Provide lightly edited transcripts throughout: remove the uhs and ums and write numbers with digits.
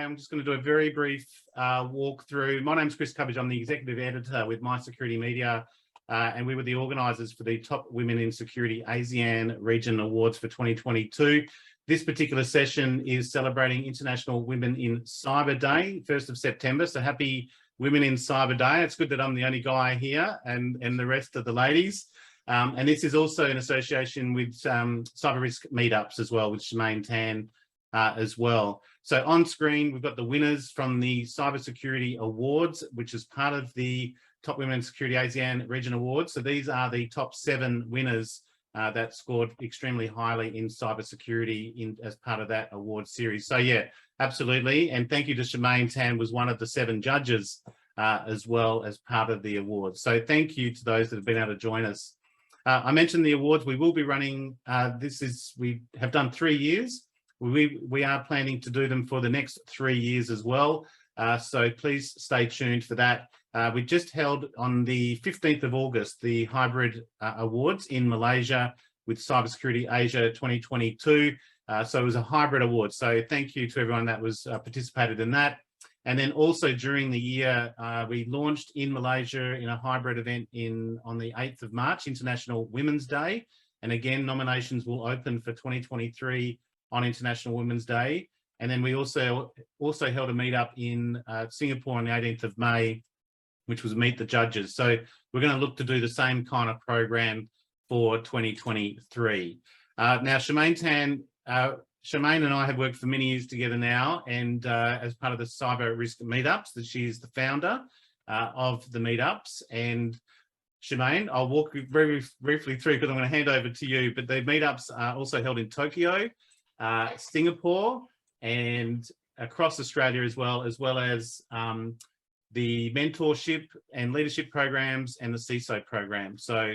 Hi, I'm just going to do a very brief walkthrough. My name's Chris Cubbage. I'm the executive editor with MySecurity Media, and we were the organisers for the Top Women in Security ASEAN Region Awards for 2022. This particular session is celebrating International Women in Cyber Day, 1st of September. So happy Women in Cyber Day. It's good that I'm the only guy here and the rest of the ladies. And this is also in association with cyber risk meetups as well, with Shemaine Tan as well. So on screen, we've got the winners from the Cybersecurity Awards, which is part of the Top Women in Security ASEAN Region Awards. So these are the top 7 winners that scored extremely highly in cybersecurity as part of that award series. So yeah, absolutely. And thank you to Shemaine Tan, was one of the 7 judges as well as part of the awards. So thank you to those that have been able to join us. I mentioned the awards we will be running. We have done 3 years. We are planning to do them for the next 3 years as well. So please stay tuned for that. We just held on the 15th of August, the hybrid awards in Malaysia with Cybersecurity Asia 2022. So it was a hybrid award. So thank you to everyone that was participated in that. And then also during the year, we launched in Malaysia in a hybrid event on the 8th of March, International Women's Day. And again, nominations will open for 2023 on International Women's Day. And then we also held a meetup in Singapore on the 18th of May, which was Meet the Judges. So we're going to look to do the same kind of program for 2023. Now, Shemaine and I have worked for many years together now, and as part of the cyber risk meetups, that she is the founder of the meetups. And Shemaine, I'll walk you very briefly through because I'm going to hand over to you. But the meetups are also held in Tokyo, Singapore, and across Australia as well as the mentorship and leadership programs and the CISO program. So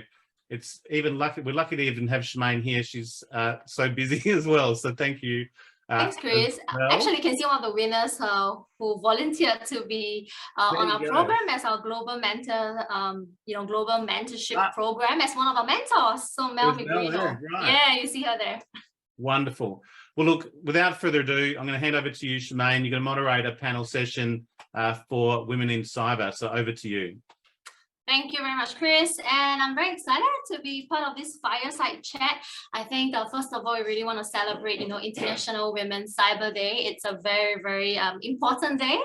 it's even lucky, we're lucky to even have Shemaine here. She's so busy as well. So thank you. Thanks, Chris. Well, actually, you can see one of the winners who volunteered to be on our program as our global mentor, global mentorship program as one of our mentors. So Mel McGreeno. Right. Yeah, you see her there. Wonderful. Well, look, without further ado, I'm going to hand over to you, Shemaine. You're going to moderate a panel session for Women in Cyber. So over to you. Thank you very much, Chris. And I'm very excited to be part of this fireside chat. I think, first of all, we really want to celebrate, International Women's Cyber Day. It's a very, very important day.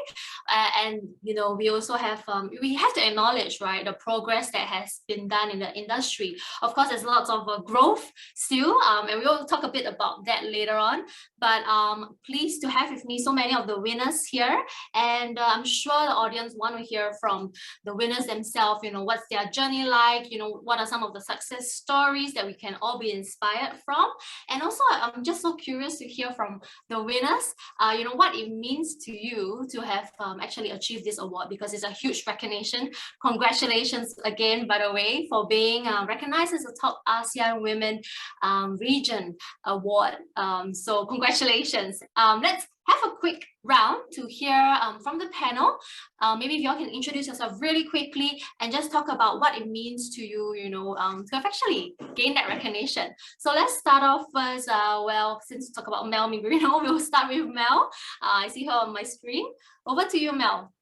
And, we also have, we have to acknowledge, right, the progress that has been done in the industry. Of course, there's lots of growth still, and we will talk a bit about that later on. But pleased to have with me so many of the winners here. And I'm sure the audience want to hear from the winners themselves, what's their journey like, what are some of the success stories that we can all be inspired from. And also, I'm just so curious to hear from the winners, what it means to you to have actually achieved this award, because it's a huge recognition. Congratulations again, by the way, for being recognized as a Top ASEAN Women Region Award. So congratulations. Let's have a quick round to hear from the panel. Maybe if you all can introduce yourself really quickly and just talk about what it means to you, to have actually gained that recognition. So let's start off first. Well, since we talk about Mel McGreeno, we'll start with Mel. I see her on my screen. Over to you, Mel.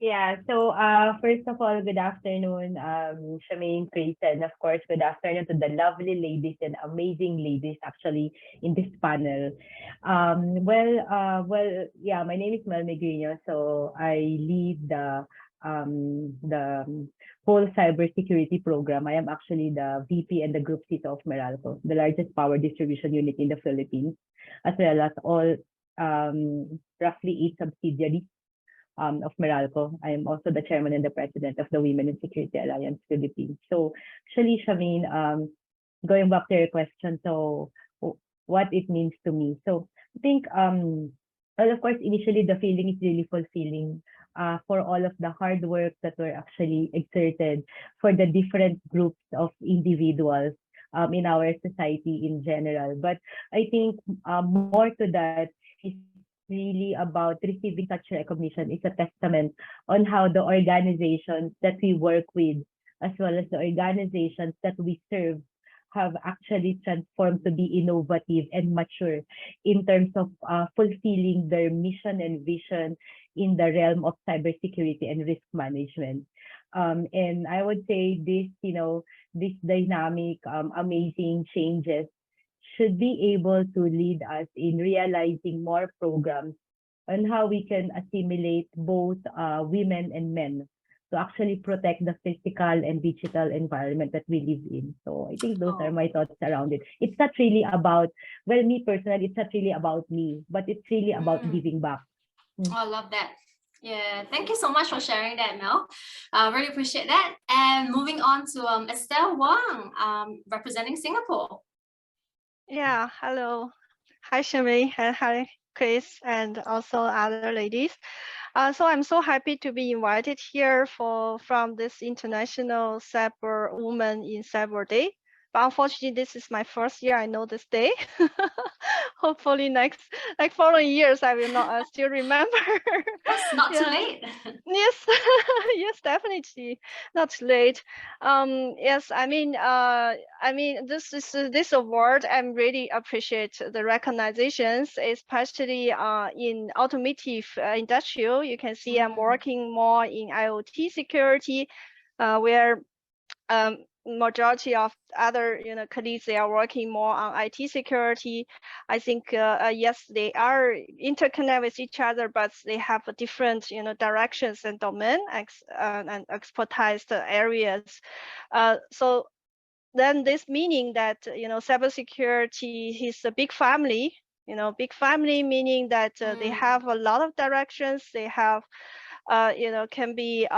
Yeah, so first of all, good afternoon, Shemaine, Chris, and of course, good afternoon to the lovely ladies and amazing ladies actually in this panel. Yeah, my name is Mel McGreeno, so I lead the whole cybersecurity program. I am actually the VP and the Group CISO of Meralco, the largest power distribution unit in the Philippines, as well as all roughly 8 subsidiaries of Meralco. I am also the chairman and the president of the Women in Security Alliance Philippines. So actually, Shemaine, going back to your question, so what it means to me. So I think, well, of course, initially the feeling is really fulfilling for all of the hard work that were actually exerted for the different groups of individuals in our society in general. But I think more to that is really about receiving such recognition is a testament on how the organizations that we work with, as well as the organizations that we serve, have actually transformed to be innovative and mature in terms of fulfilling their mission and vision in the realm of cybersecurity and risk management. And I would say this, this dynamic, amazing changes should be able to lead us in realizing more programs on how we can assimilate both women and men to actually protect the physical and digital environment that we live in. So I think those are my thoughts around it. It's not really about, well, me personally, it's not really about me, but it's really about giving back. Oh, I love that. Yeah, thank you so much for sharing that, Mel. Really appreciate that. And moving on to Estelle Wang, representing Singapore. Yeah, hello. Hi, Sherry, and hi, Chris, and also other ladies. So I'm so happy to be invited here from this International Cyber Women in Cyber Day. But unfortunately, this is my first year. I know this day. Hopefully, like following years, I will not still remember. That's not too late. Yes, yes, definitely not too late. Yes, I mean, this award. I'm really appreciate the recognitions, especially in automotive industrial. You can see I'm working more in IoT security, where majority of other colleagues, they are working more on IT security. I think yes, they are interconnect with each other, but they have a different directions and domain and expertise areas. So then this meaning that cybersecurity is a big family. Big family meaning that they have a lot of directions. They have can be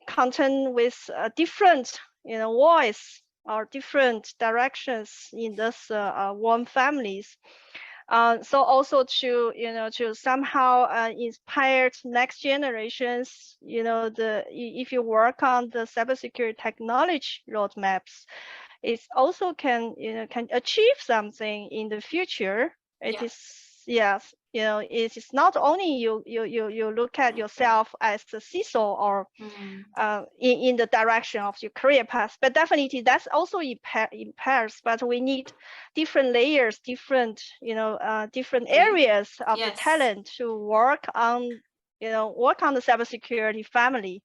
content with different voice or different directions in this one families. So also to somehow inspire next generations, if you work on the cybersecurity technology roadmaps, it also can achieve something in the future. It is, yes, it is not only you look at yourself as the CISO or in the direction of your career path, but definitely that's also impairs. But we need different layers, different different areas of the talent to work on the cybersecurity family.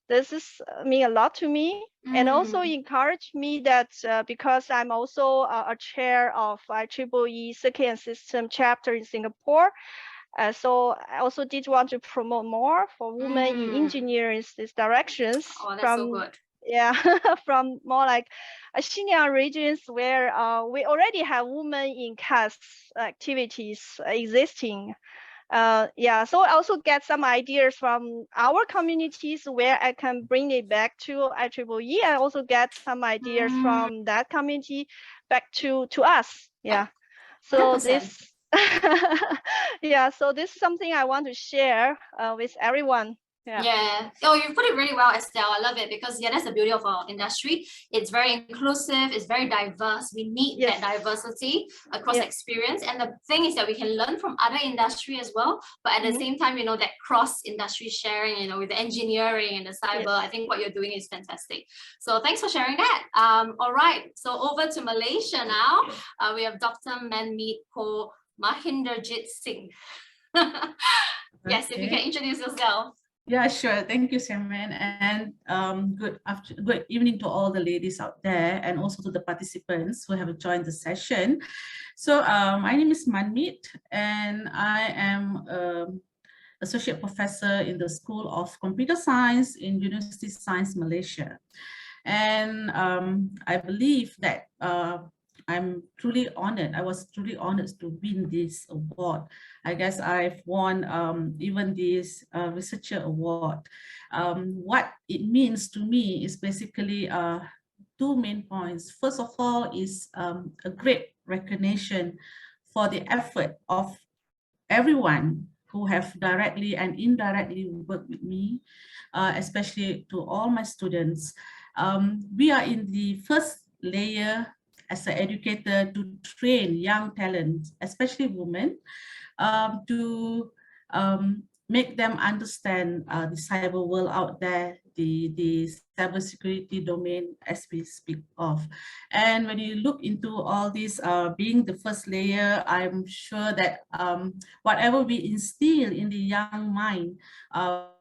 This is mean a lot to me, and also encourage me that because I'm also a chair of IEEE Security and System chapter in Singapore. So I also did want to promote more for women in engineering these directions. Oh, that's so good. Yeah, from more like senior regions where we already have women in CAS activities existing. Yeah, so I also get some ideas from our communities where I can bring it back to IEEE. I also get some ideas from that community back to us. Yeah, so 100%. this yeah, so this is something I want to share with everyone. Yeah. Oh, you put it really well, Estelle. I love it because that's the beauty of our industry. It's very inclusive. It's very diverse. We need that diversity across experience. And the thing is that we can learn from other industry as well. But at the same time, that cross-industry sharing, with the engineering and the cyber, I think what you're doing is fantastic. So thanks for sharing that. All right. So over to Malaysia now. We have Dr. Manmeet Ko Mahinderjit Singh. Yes, if you can introduce yourself. Yeah, sure. Thank you, Simon, and good evening to all the ladies out there, and also to the participants who have joined the session. So my name is Manmeet, and I am associate professor in the School of Computer Science in University Science Malaysia, and I believe that I'm truly honored. I was truly honored to win this award. I guess I've won even this researcher award. What it means to me is basically two main points. First of all is a great recognition for the effort of everyone who have directly and indirectly worked with me, especially to all my students. We are in the first layer as an educator to train young talent, especially women, to make them understand the cyber world out there, the cybersecurity domain as we speak of. And when you look into all this, being the first layer, I'm sure that whatever we instill in the young mind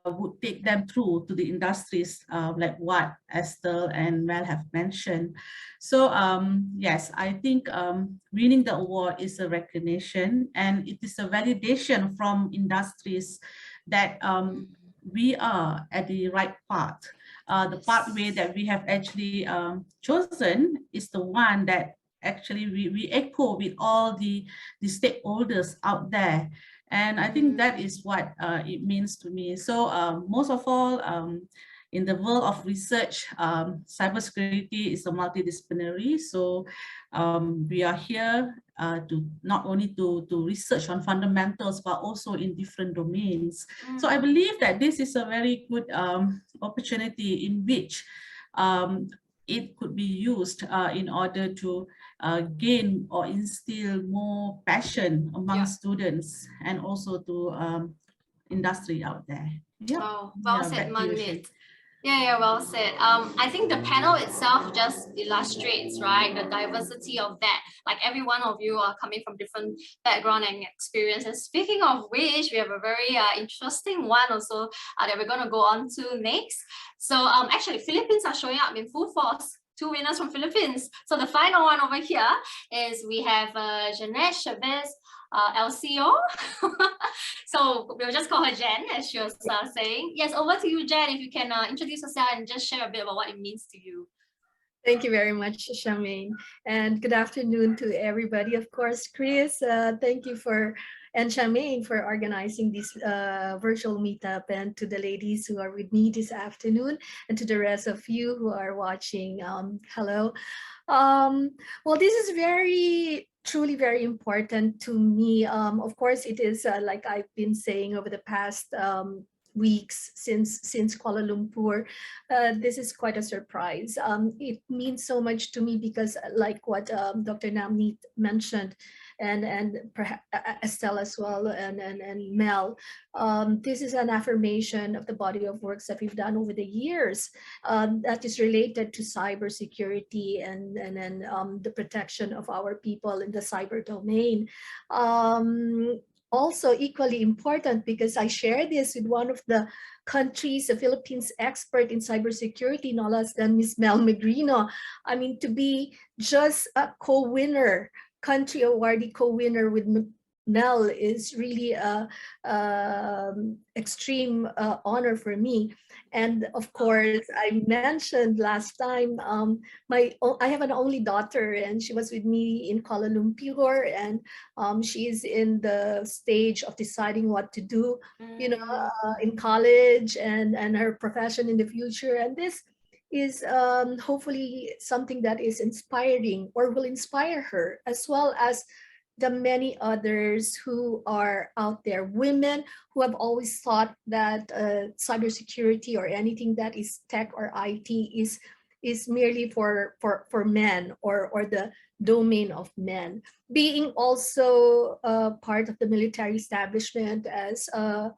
would take them through to the industries like what Estelle and Mel have mentioned. So yes, I think winning the award is a recognition, and it is a validation from industries that we are at the right path. The pathway that we have actually chosen is the one that actually we echo with all the stakeholders out there. And I think that is what it means to me. So most of all, in the world of research, cybersecurity is a multidisciplinary. So we are here to not only to research on fundamentals, but also in different domains. So I believe that this is a very good opportunity in which it could be used in order to gain or instill more passion among students and also to industry out there. Yeah. Oh, well said, back to you, Manmeet. Yeah, well said. I think the panel itself just illustrates, right, the diversity of that. Like every one of you are coming from different background and experiences. Speaking of which, we have a very interesting one also that we're going to go on to next. So actually, Philippines are showing up in full force. 2 winners from Philippines. So the final one over here is we have Jeanette Chavez, LCO. So we'll just call her Jen, as she was saying. Yes, over to you, Jen, if you can introduce yourself and just share a bit about what it means to you. Thank you very much, Charmaine. And good afternoon to everybody. Of course, Chris, thank you and Charmaine for organizing this virtual meetup, and to the ladies who are with me this afternoon, and to the rest of you who are watching. Hello. Well, this is truly very important to me. Of course, it is like I've been saying over the past weeks since Kuala Lumpur. This is quite a surprise. It means so much to me because, like what Dr. Namneet mentioned, and perhaps Estelle as well, and Mel, this is an affirmation of the body of works that we've done over the years that is related to cybersecurity and the protection of our people in the cyber domain. Also equally important, because I share this with one of the countries, the Philippines expert in cybersecurity, no less than Ms. Mel Megrino. I mean, to be just a co-winner, country awardee co-winner with Mel is really a extreme honor for me. And of course, I mentioned last time, I have an only daughter, and she was with me in Kuala Lumpur, and she is in the stage of deciding what to do, you know, in college and her profession in the future. And this is hopefully something that is inspiring or will inspire her, as well as the many others who are out there, women who have always thought that cybersecurity or anything that is tech or IT is merely for men or the domain of men. Being also part of the military establishment as a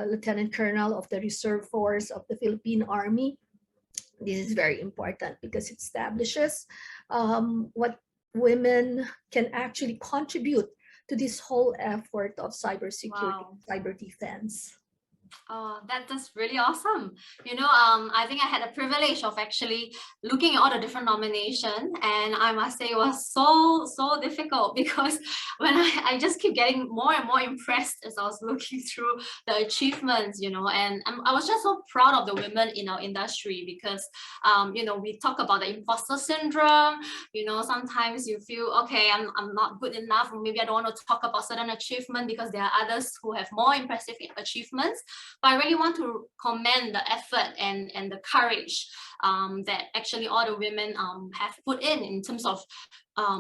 lieutenant colonel of the reserve force of the Philippine Army, this is very important because it establishes what women can actually contribute to this whole effort of cybersecurity, cyber defense. Oh, that's really awesome. You know, I think I had the privilege of actually looking at all the different nominations, and I must say it was so difficult because when I just keep getting more and more impressed as I was looking through the achievements, you know, and I was just so proud of the women in our industry because, you know, we talk about the imposter syndrome. You know, sometimes you feel, okay, I'm not good enough, or maybe I don't want to talk about certain achievement because there are others who have more impressive achievements. But I really want to commend the effort and the courage that actually all the women have put in terms of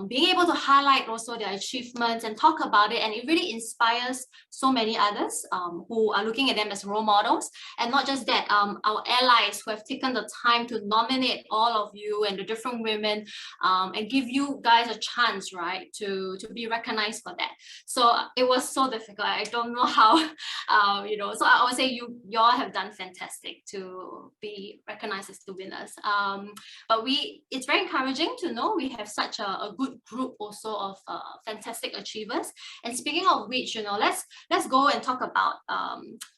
being able to highlight also their achievements and talk about it, and it really inspires so many others who are looking at them as role models. And not just that, our allies who have taken the time to nominate all of you and the different women and give you guys a chance, right, to be recognized for that. So it was so difficult. I don't know how, you know, so I would say you all have done fantastic to be recognized as the winners. But it's very encouraging to know we have such a good group also of fantastic achievers. And speaking of which, you know, let's go and talk about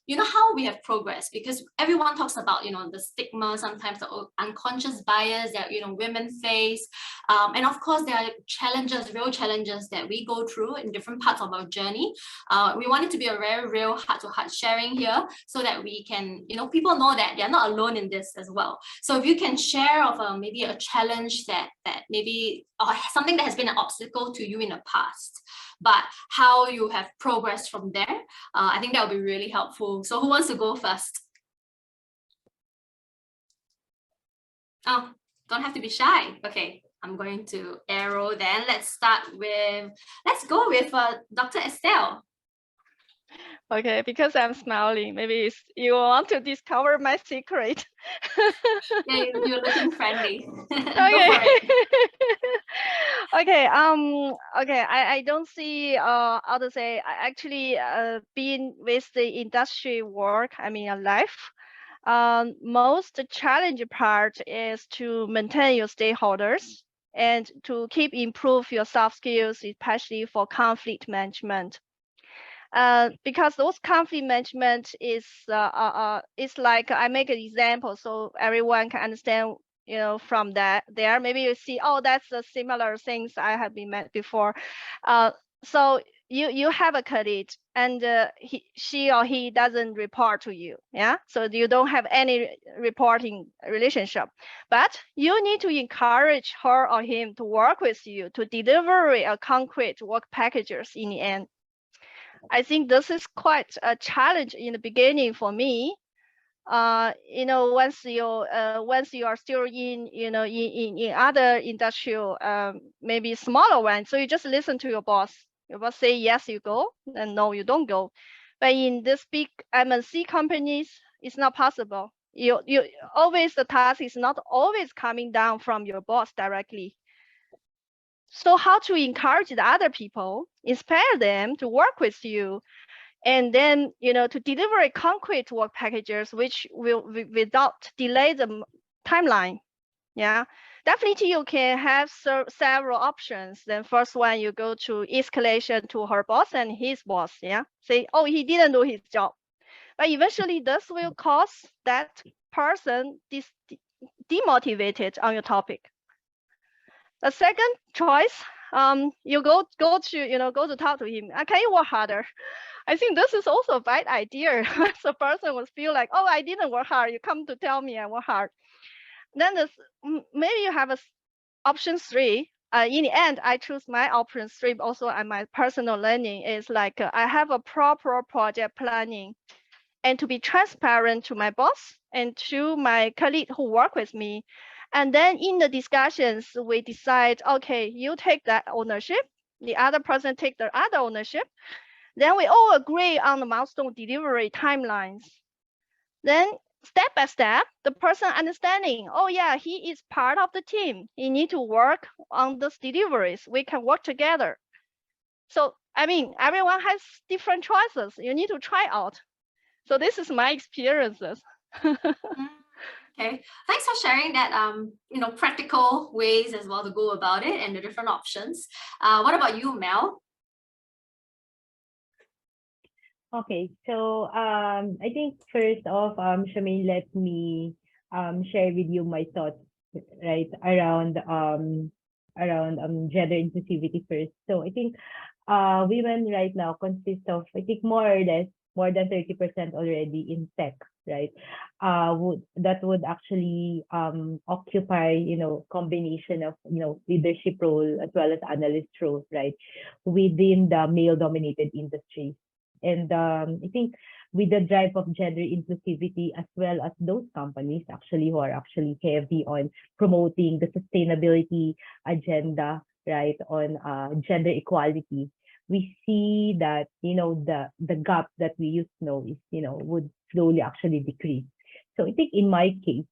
you know, how we have progressed, because everyone talks about, you know, the stigma, sometimes the unconscious bias that, you know, women face, and of course there are challenges, real challenges that we go through in different parts of our journey. We want it to be a very real heart-to-heart sharing here, so that we can, you know, people know that they're not alone in this as well. So if you can share of maybe a challenge that maybe, or something that has been an obstacle to you in the past, but how you have progressed from there, I think that would be really helpful. So who wants to go first? Oh, don't have to be shy. Okay, I'm going to arrow then. Let's go with Dr. Estelle. Okay, because I'm smiling, maybe you want to discover my secret. Yeah, you're looking friendly. Okay. Go for it. Okay. Okay. I don't see. How to say? I actually been with the industry work. I mean, life. Most challenging part is to maintain your stakeholders and to keep improve your soft skills, especially for conflict management. Because those conflict management is it's like, I make an example so everyone can understand, you know, from that there. Maybe you see, oh, that's the similar things I have been met before. So you have a colleague and she or he doesn't report to you, yeah, so you don't have any reporting relationship, but you need to encourage her or him to work with you to deliver a concrete work packages in the end. I think this is quite a challenge in the beginning for me. You know, once you are still in, you know, in other industrial, maybe smaller ones, so you just listen to your boss. Your boss say yes, you go, and no, you don't go. But in this big MNC companies, it's not possible. You always, the task is not always coming down from your boss directly. So how to encourage the other people, inspire them to work with you, and then, you know, to deliver a concrete work packages which will without delay the timeline. Yeah, definitely you can have several options. Then first one, you go to escalation to her boss and his boss. Yeah, say, oh, he didn't do his job, but eventually this will cause that person demotivated on your topic. The second choice, you go to talk to him. Can you work harder? I think this is also a bad idea. So person will feel like, oh, I didn't work hard. You come to tell me I work hard. Then maybe you have option 3. In the end, I choose my option 3. Also, and my personal learning is like I have a proper project planning, and to be transparent to my boss and to my colleague who work with me. And then in the discussions, we decide, okay, you take that ownership, the other person take the other ownership. Then we all agree on the milestone delivery timelines. Then step by step, the person understanding, oh yeah, he is part of the team. He need to work on those deliveries. We can work together. So, I mean, everyone has different choices. You need to try out. So this is my experiences. Okay, thanks for sharing that, you know, practical ways as well to go about it and the different options. What about you, Mel? Okay, so I think first off, Charmaine, let me share with you my thoughts, right, around gender inclusivity first. So I think women right now consist of, I think, more or less more than 30% already in tech, right? That would actually occupy, you know, combination of, you know, leadership role as well as analyst role, right, within the male dominated industry. And I think with the drive of gender inclusivity, as well as those companies actually who are actually heavy on promoting the sustainability agenda, right, on gender equality, we see that, the gap that we used to know is, would slowly actually decrease. So I think in my case,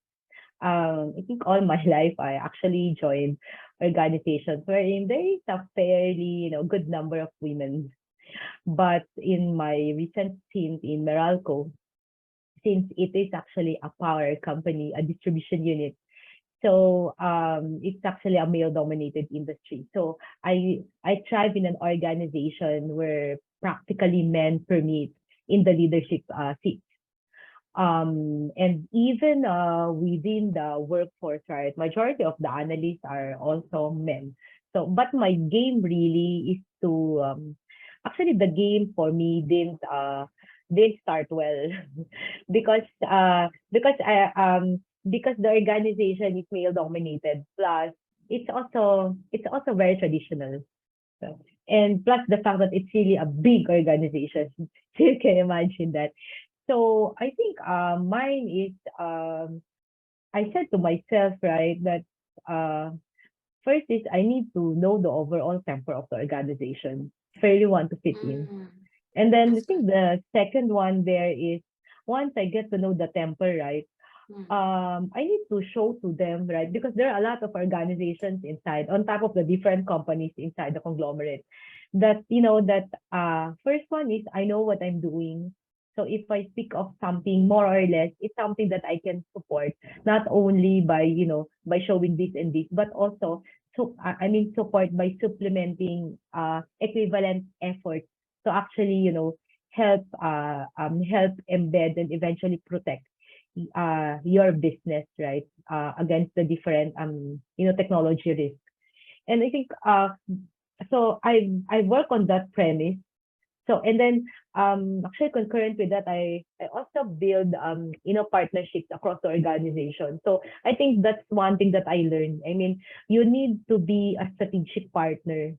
I think all my life I actually joined organizations wherein there is a fairly, good number of women. But in my recent stint in Meralco, since it is actually a power company, a distribution unit, so it's actually a male-dominated industry. So I thrive in an organization where practically men permeate in the leadership seats. And even within the workforce, right, majority of the analysts are also men. So, but my game really is to actually the game for me didn't start well because because the organization is male dominated, plus it's also very traditional. So, and plus the fact that it's really a big organization. So you can imagine that. So I think mine is I said to myself, right, that first is I need to know the overall temper of the organization if I really want to fit in. And then I That's think the second one there is once I get to know the temper, right, I need to show to them, right, because there are a lot of organizations inside, on top of the different companies inside the conglomerate, that that first one is I know what I'm doing. So if I speak of something more or less, it's something that I can support, not only by by showing this and this, but also I mean support by supplementing equivalent efforts to actually help embed and eventually protect your business, right, against the different technology risks. And I think so I work on that premise. So and then actually concurrent with that, I also build partnerships across the organization. So I think that's one thing that I learned. I mean, you need to be a strategic partner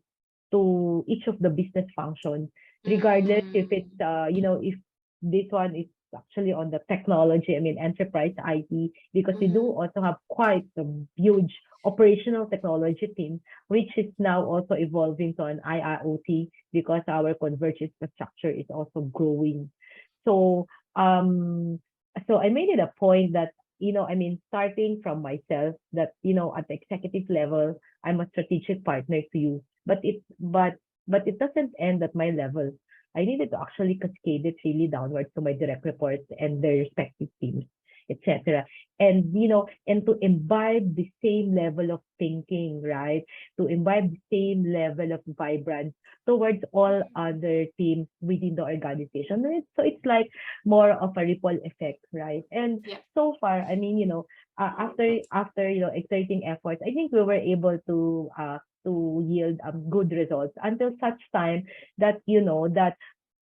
to each of the business functions, regardless if it's if this one is actually on the technology, I mean enterprise IT, because we do also have quite a huge operational technology team, which is now also evolving to an IIoT because our converged infrastructure is also growing. So so I made it a point that I mean starting from myself that at the executive level I'm a strategic partner to you, but it doesn't end at my level. I needed to actually cascade it really downwards to my direct reports and their respective teams, etc. And and to imbibe the same level of thinking, right? To imbibe the same level of vibrance towards all other teams within the organization. Right? So it's like more of a ripple effect, right? And so far, I mean, after exerting efforts, I think we were able to yield good results until such time that that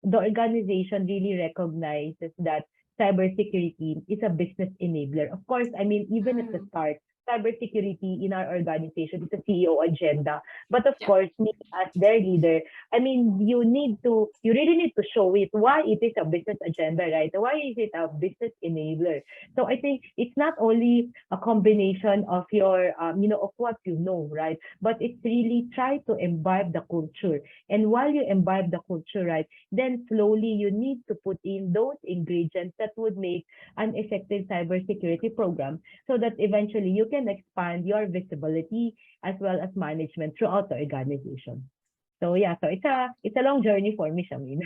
the organization really recognizes that cybersecurity is a business enabler. Of course, I mean, even at the start, cybersecurity in our organization is a CEO agenda. But of course, me as their leader, I mean, you really need to show it why it is a business agenda, right? Why is it a business enabler? So I think it's not only a combination of your, of what you know, right? But it's really try to imbibe the culture. And while you imbibe the culture, right, then slowly you need to put in those ingredients that would make an effective cybersecurity program so that eventually you can expand your visibility as well as management throughout the organization. So yeah, so it's a long journey for me, Shamin.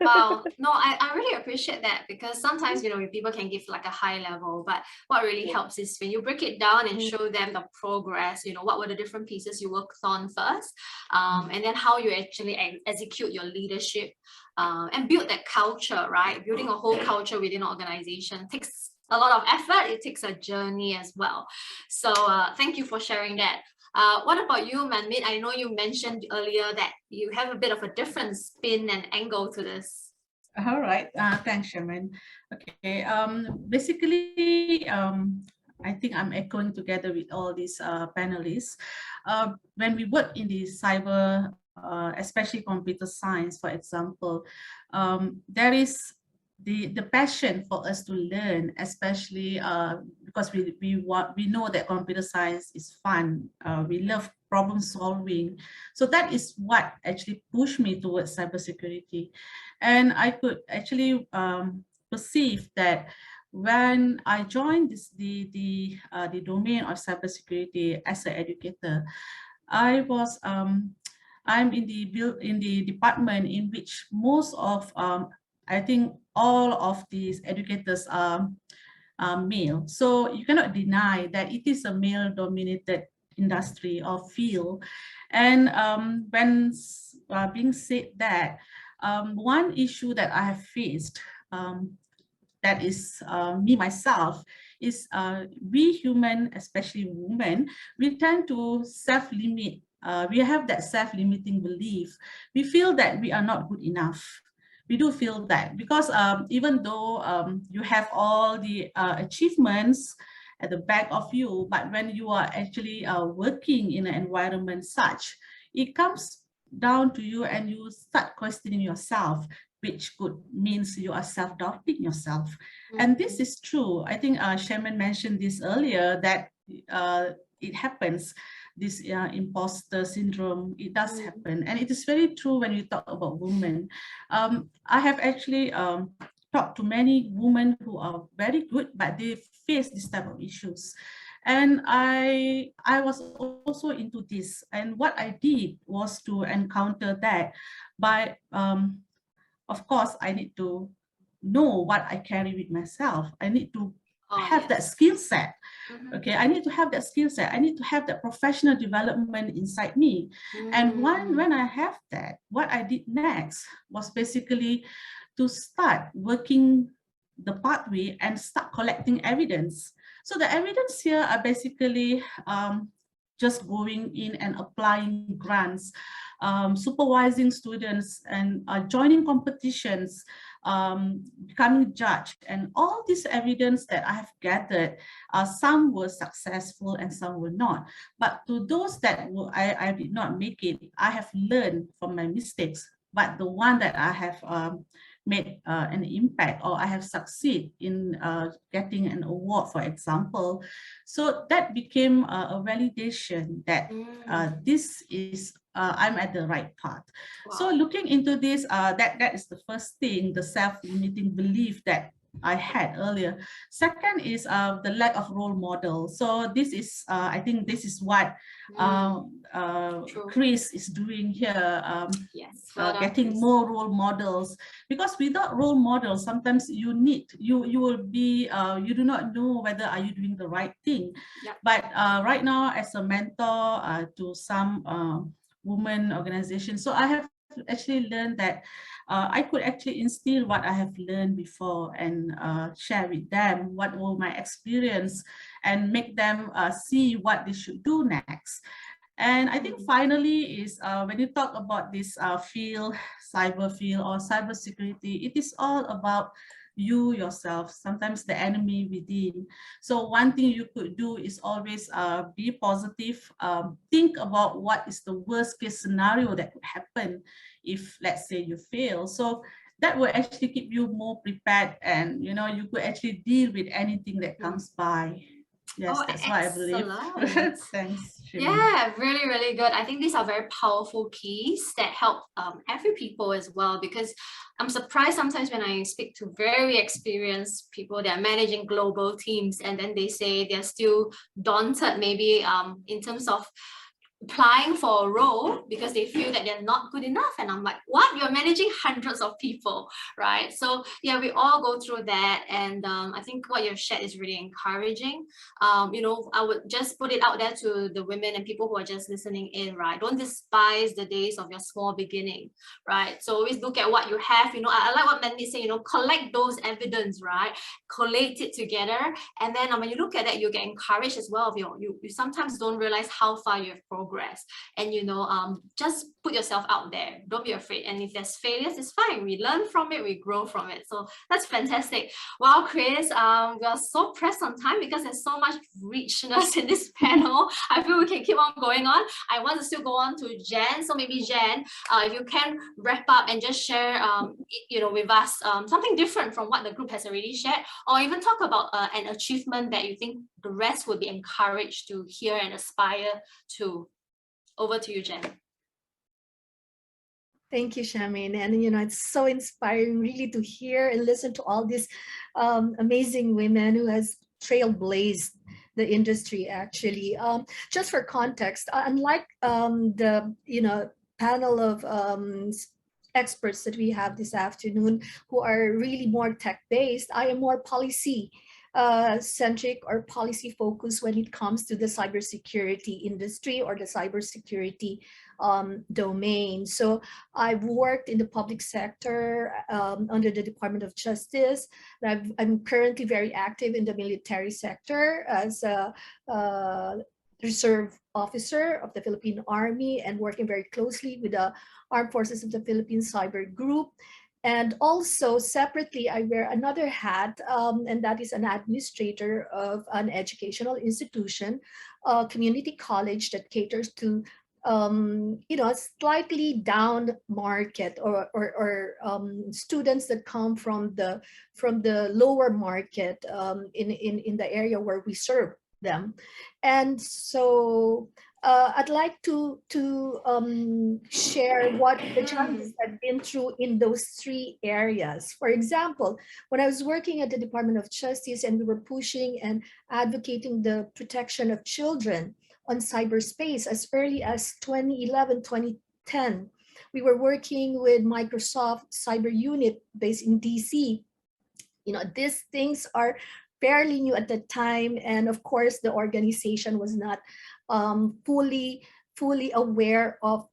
Wow, no, I really appreciate that, because sometimes people can give like a high level, but what really helps is when you break it down and show them the progress, what were the different pieces you worked on first, and then how you actually execute your leadership, and build that culture, right? Building a whole culture within an organization takes a lot of effort. It takes a journey as well. So thank you for sharing that. What about you, Manmeet? I know you mentioned earlier that you have a bit of a different spin and angle to this. All right. Thanks, Sherman. Okay. Basically, I think I'm echoing together with all these panelists. When we work in the cyber, especially computer science, for example, there is the passion for us to learn, especially because we know that computer science is fun. We love problem solving. So that is what actually pushed me towards cybersecurity. And I could actually perceive that when I joined the domain of cybersecurity as an educator, I'm in the department in which most of I think all of these educators are male. So you cannot deny that it is a male-dominated industry or field. And when being said that, one issue that I have faced that is me myself is we human, especially women, we tend to self-limit. We have that self-limiting belief. We feel that we are not good enough. We do feel that because even though you have all the achievements at the back of you, but when you are actually working in an environment such, it comes down to you and you start questioning yourself, which could means you are self-doubting yourself. And this is true. I think Shaman mentioned this earlier, that it happens, this imposter syndrome, it does happen. And it is very true when you talk about women. I have actually talked to many women who are very good, but they face this type of issues. And I was also into this. And what I did was to encounter that by, of course, I need to know what I carry with myself. I need to have that skill set. Okay, I need to have that skill set. I need to have that professional development inside me. And when I have that, what I did next was basically to start working the pathway and start collecting evidence. So the evidence here are basically just going in and applying grants, supervising students, and joining competitions, becoming judge, and all this evidence that I have gathered, some were successful and some were not. But to those that I did not make it, I have learned from my mistakes. But the one that I have made an impact, or I have succeeded in getting an award, for example. So that became a validation that this is, I'm at the right path. Wow. So looking into this, that is the first thing, the self-limiting belief that I had earlier. Second is the lack of role model. So this is, I think this is what Chris is doing here, yes, getting more role models. Because without role models, sometimes you will be, you do not know whether are you doing the right thing. Yep. But right now, as a mentor to some women organizations, so I have actually learned that I could actually instill what I have learned before and share with them what were my experience and make them see what they should do next. And I think finally is when you talk about this field, cyber field or cybersecurity, it is all about you yourself, sometimes the enemy within. So one thing you could do is always be positive, think about what is the worst case scenario that could happen if, let's say, you fail. So that will actually keep you more prepared, and you know, you could actually deal with anything that comes by. Yes, that's what I believe. Thanks. Yeah, really, really good. I think these are very powerful keys that help every people as well, because I'm surprised sometimes when I speak to very experienced people that are managing global teams, and then they say they're still daunted maybe in terms of applying for a role because they feel that they're not good enough. And I'm like, what? You're managing hundreds of people, right? So yeah, we all go through that. And I think what you've shared is really encouraging. You know, I would just put it out there to the women and people who are just listening in, right? Don't despise the days of your small beginning, right? So always look at what you have. You know, I like what Mandy said, you know, collect those evidence, right? Collate it together. And then when you look at that, you get encouraged as well. You sometimes don't realize how far you've progressed progress. And just put yourself out there. Don't be afraid. And if there's failures, it's fine. We learn from it, we grow from it. So that's fantastic. Wow, Chris, we are so pressed on time because there's so much richness in this panel. I feel we can keep on going on. I want to still go on to Jen. So maybe Jen, if you can wrap up and just share with us something different from what the group has already shared, or even talk about an achievement that you think the rest would be encouraged to hear and aspire to. Over to you, Jen. Thank you, Shamin. And it's so inspiring really to hear and listen to all these amazing women who has trailblazed the industry actually. Just for context, unlike the panel of experts that we have this afternoon who are really more tech-based, I am more policy centric or policy focused when it comes to the cybersecurity industry or the cybersecurity domain. So I've worked in the public sector under the Department of Justice. I'm currently very active in the military sector as a reserve officer of the Philippine Army and working very closely with the Armed Forces of the Philippines Cyber Group. And also separately, I wear another hat, and that is an administrator of an educational institution, a community college that caters to slightly down market or students that come from the lower market in the area where we serve them. And so I'd like to share what the challenges I've been through in those three areas. For example, when I was working at the Department of Justice and we were pushing and advocating the protection of children on cyberspace as early as 2011, 2010, we were working with Microsoft Cyber Unit based in DC. These things are fairly new at the time, and of course the organization was not fully aware of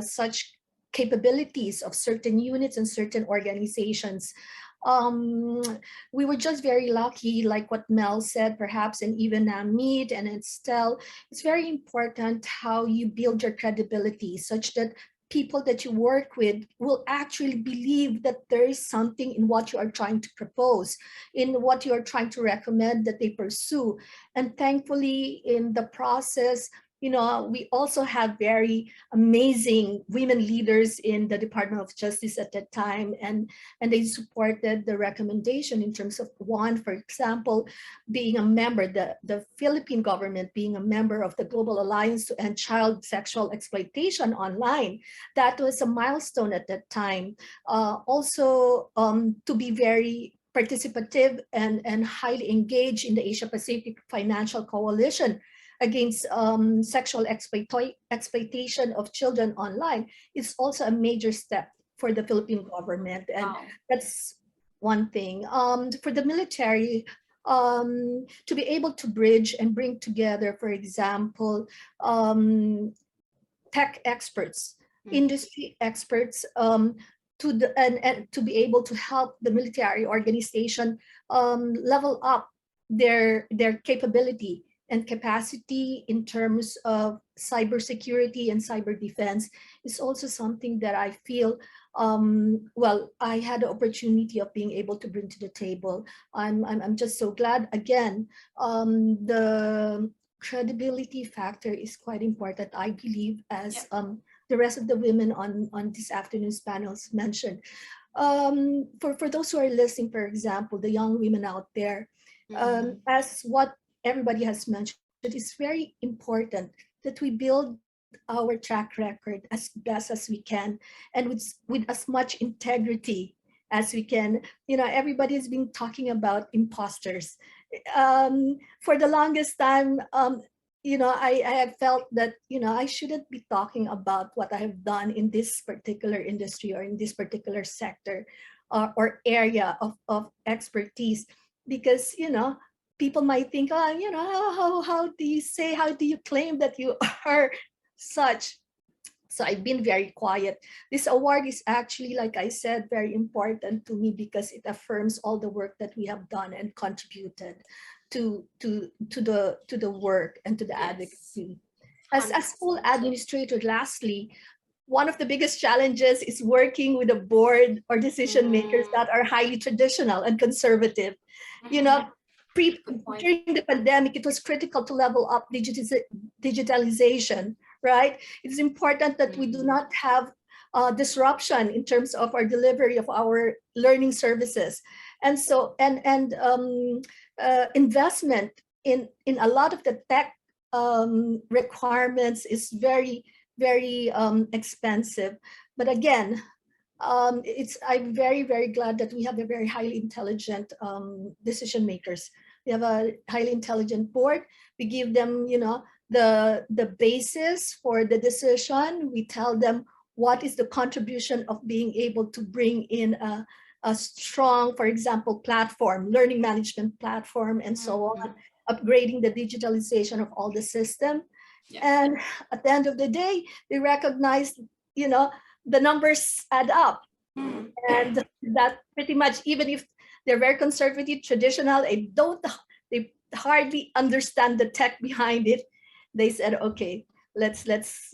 such capabilities of certain units and certain organizations. We were just very lucky, like what Mel said, perhaps, and even Amit and Estelle. It's very important how you build your credibility such that people that you work with will actually believe that there is something in what you are trying to propose, in what you are trying to recommend that they pursue. And thankfully, in the process, we also have very amazing women leaders in the Department of Justice at that time, and they supported the recommendation in terms of one, for example, being a member, the Philippine government being a member of the Global Alliance to End Child Sexual Exploitation Online. That was a milestone at that time. Also, to be very participative and highly engaged in the Asia Pacific Financial Coalition against sexual exploitation of children online is also a major step for the Philippine government. And that's one thing. For the military, to be able to bridge and bring together, for example, tech experts, industry experts, and to be able to help the military organization level up their capability and capacity in terms of cybersecurity and cyber defense is also something that I feel, I had the opportunity of being able to bring to the table. I'm just so glad. Again, the credibility factor is quite important, I believe, as the rest of the women on this afternoon's panels mentioned. For those who are listening, for example, the young women out there, as what everybody has mentioned, it's very important that we build our track record as best as we can and with as much integrity as we can. Everybody has been talking about imposters. For the longest time, I have felt that, I shouldn't be talking about what I have done in this particular industry or in this particular sector or area of expertise, because, people might think, how do you claim that you are such? So I've been very quiet. This award is actually, like I said, very important to me because it affirms all the work that we have done and contributed to the work and to the advocacy. as a school administrator, lastly, one of the biggest challenges is working with a board or decision makers that are highly traditional and conservative. You know, during the pandemic, it was critical to level up digitalization, right? It's important that we do not have disruption in terms of our delivery of our learning services. And so, investment in a lot of the tech requirements is very, very expensive. But again, I'm very, very glad that we have a very highly intelligent decision makers. We have a highly intelligent board. We give them, you know, the basis for the decision. We tell them what is the contribution of being able to bring in a strong, for example, platform, learning management platform, and so on, upgrading the digitalization of all the system. Yeah. And at the end of the day, they recognize, you know, the numbers add up. And that pretty much, even if they're very conservative, traditional, they hardly understand the tech behind it. They said, okay, let's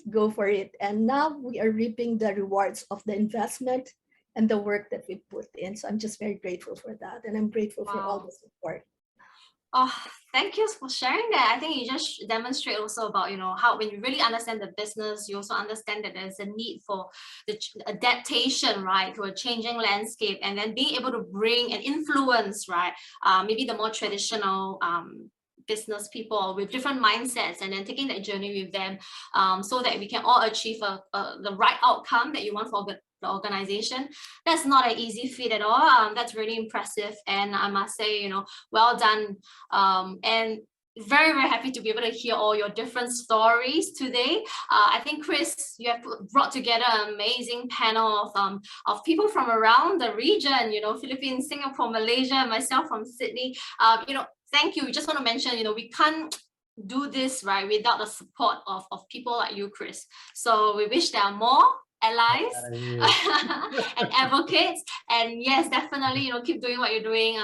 go for it. And now we are reaping the rewards of the investment and the work that we put in. So I'm just very grateful for that. And I'm grateful for all the support. Oh, thank you for sharing that. I think you just demonstrate also about, you know, how when you really understand the business, you also understand that there's a need for the adaptation, right, to a changing landscape, and then being able to bring and influence, right, maybe the more traditional business people with different mindsets, and then taking that journey with them so that we can all achieve the right outcome that you want for the organization. That's not an easy feat at all. That's really impressive, and I must say, you know, well done. And very, very happy to be able to hear all your different stories today. I think, Chris, you have brought together an amazing panel of people from around the region, you know, Philippines, Singapore, Malaysia, myself from Sydney. You know, thank you. We just want to mention, you know, we can't do this, right, without the support of people like you, Chris. So we wish there are more allies and advocates, and yes, definitely, you know, keep doing what you're doing.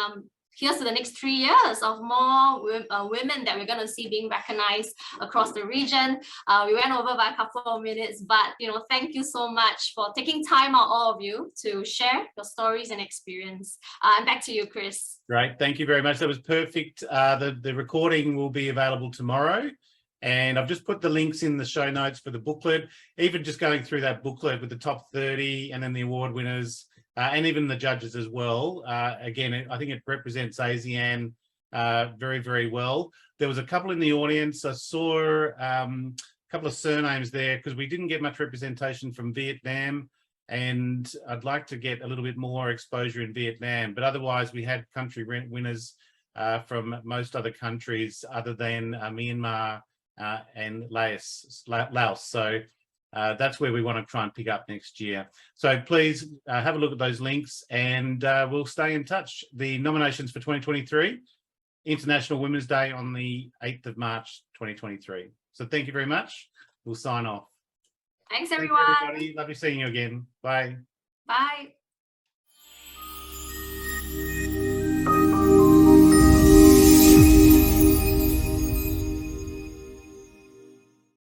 Here's to the next 3 years of more women that we're going to see being recognized across the region. We went over by a couple of minutes, but, you know, thank you so much for taking time out, all of you, to share your stories and experience. And back to you, Chris. Great, thank you very much. That was perfect. The recording will be available tomorrow. And I've just put the links in the show notes for the booklet, even just going through that booklet with the top 30 and then the award winners and even the judges as well. Again, I think it represents ASEAN very, very well. There was a couple in the audience. I saw a couple of surnames there because we didn't get much representation from Vietnam, and I'd like to get a little bit more exposure in Vietnam. But otherwise, we had country winners from most other countries other than Myanmar and Laos. So that's where we want to try and pick up next year. So please have a look at those links, and we'll stay in touch. The nominations for 2023, International Women's Day on the 8th of March, 2023. So thank you very much. We'll sign off. Thanks, everyone. Thanks, everybody. Lovely seeing you again. Bye. Bye.